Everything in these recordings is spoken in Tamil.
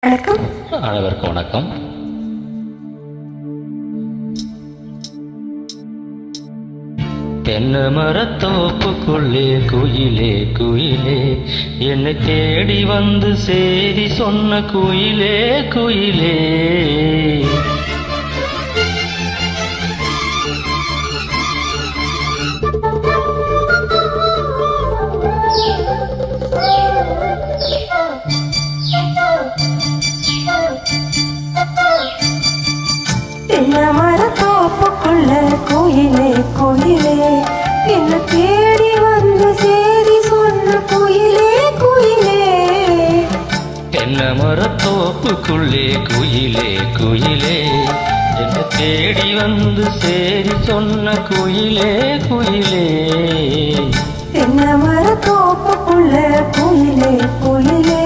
வணக்கம். அனைவருக்கும் வணக்கம். தென்னை மரத்தோப்புக்குள்ளே குயிலே குயிலே, என்னை தேடி வந்து சேதி சொன்ன குயிலே குயிலே. தென்னை மரத்தோப்புக்குள்ள குயிலே குயிலே, என்னை தேடி வந்து சேதி சொன்ன குயிலே குயிலே. தென்னை மரத்தோப்புக்குள்ளே குயிலே குயிலே, என்னை தேடி வந்து சேதி சொன்ன குயிலே குயிலே. தென்னை மரத்தோப்புக்குள்ள குயிலே குயிலே.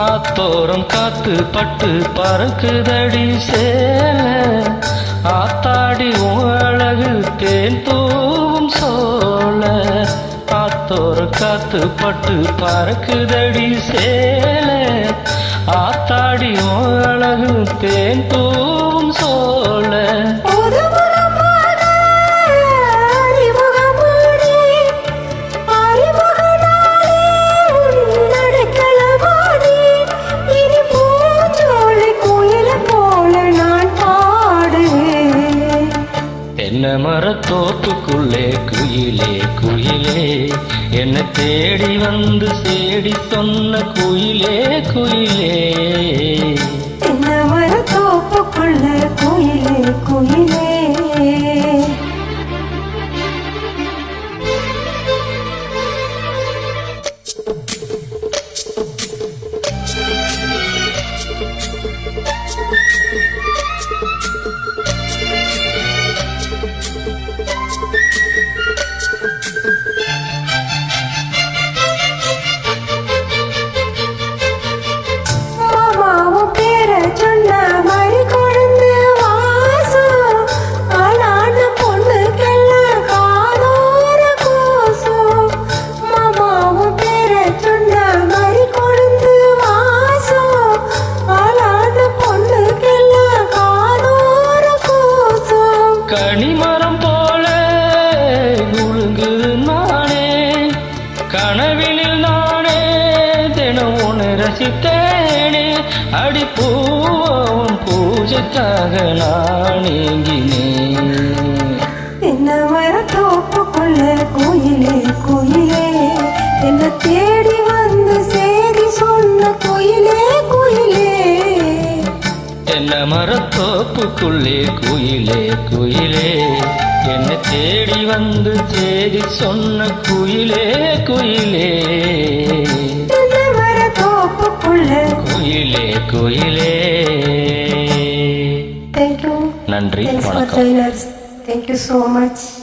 ஆத்தோரம் காத்து பட்டு பறக்குதடி சேல, ஆத்தாடி அழகு தேன் தூவும் சோல. ஆத்தோரம் காத்து பட்டு பறக்குதடி சேல, ஆத்தாடி அழகு தேன் தூவும் சோல. தென்னை மரத்தோப்புக்குள்ளே குயிலே குயிலே, என்னை தேடி வந்து சேடி சொன்ன குயிலே குயிலே. தென்னை மரத்தோப்புக்குள்ள குயிலே குயிலே. கனிமரம் போல குழுங்குது நானே, கனவினில் நானே தினம் உன்னை ரசித்தேனே. அடிப்பூவும் பூஜைக்காக நான் நீங்கினேன். தென்னை மரத்தோப்புக்குள்ள குயிலே குயிலே, என்னை தேடி வந்து சேதி சொன்ன குயிலே குயிலே. தென்னை மரத்தோப்புக்குள்ளே குயிலே குயிலே, என்னை தேடி வந்து சேதி சொன்ன குயிலே குயிலே. தென்னை மரத்தோப்புக்குள்ள குயிலே குயிலே. Thank you. நன்றி, Thanks for வணக்கம். joining us. Thank you so much.